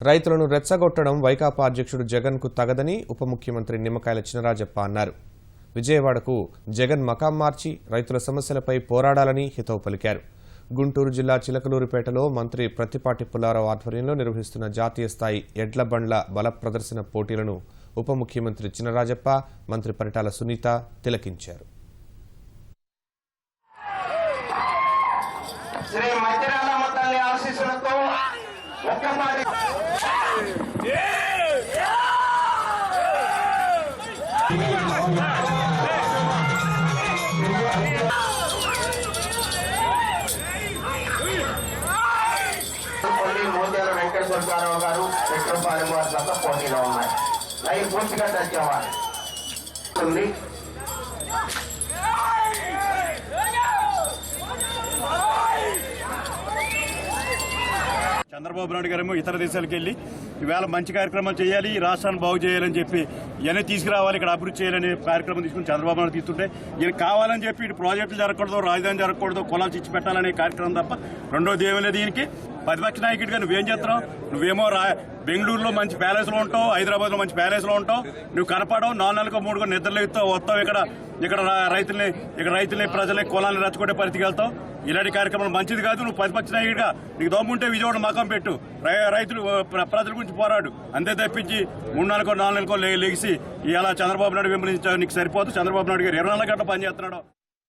రైతులను రెచ్చగొట్టడం వైకాపా అధ్యక్షుడు జగన్కు తగదని ఉప ముఖ్యమంత్రి నిమ్మకాయల చినరాజప్ప అన్నారు. విజయవాడకు జగన్ మకాం మార్చి రైతుల సమస్యలపై పోరాడాలని హితవు పలికారు. గుంటూరు జిల్లా చిలకలూరిపేటలో మంత్రి ప్రత్తిపాటి పుల్లారావు ఆధ్వర్యంలో నిర్వహిస్తున్న జాతీయ స్థాయి ఎడ్ల బండ్ల బల ప్రదర్శన పోటీలను ఉప ముఖ్యమంత్రి చినరాజప్ప, మంత్రి పరిటాల సునీత తిలకించారు. వెంకటేశ్వరరావు గారు వెంకటపాలెం వారితో పోటీలో ఉన్నాయి. లైన్ పూర్తిగా తెచ్చేవారు. చంద్రబాబు నాయుడు గారేమో ఇతర దేశాలకు వెళ్లి ఈవేళ మంచి కార్యక్రమాలు చేయాలి, ఈ రాష్ట్రాన్ని బాగు చేయాలని చెప్పి ఇవన్నీ తీసుకురావాలి, ఇక్కడ అభివృద్ధి చేయాలనే కార్యక్రమం తీసుకుని చంద్రబాబు నాయుడు తీస్తుంటే ఈయన కావాలని చెప్పి ఇటు ప్రాజెక్టులు జరగకూడదు, రాజధాని జరగకూడదు, కులాలు ఇచ్చి పెట్టాలనే కార్యక్రమం తప్ప రెండోది ఏమీ లేదు. దీనికి ప్రతిపక్ష నాయకుడిగా నువ్వేం చేస్తున్నావు? నువ్వేమో బెంగళూరులో మంచి ప్యాలెస్లో ఉంటావు, హైదరాబాద్లో మంచి ప్యాలెస్లో ఉంటావు, నువ్వు కనపడవు, 4 నెలలకు 3 నిద్రలు ఎత్తావు, వస్తావు ఇక్కడ రైతుల్ని ప్రజల్ని కులాన్ని రెచ్చగొట్టే పరిస్థితికి వెళ్తావు. ఇలాంటి కార్యక్రమాలు మంచిది కాదు. నువ్వు ప్రతిపక్ష నాయకుడిగా నీకు దమ్ముంటే విజయవాడ మకం పెట్టు, రైతులు ప్రజల గురించి పోరాడు. అంతే తప్పించి 3 నెలలకో 4 నెలలకో లెగిసి ఇలా చంద్రబాబు నాయుడు విమర్శించా నీకు సరిపోదు. చంద్రబాబు నాయుడు గారు 24 గంటలు పనిచేస్తున్నాడు.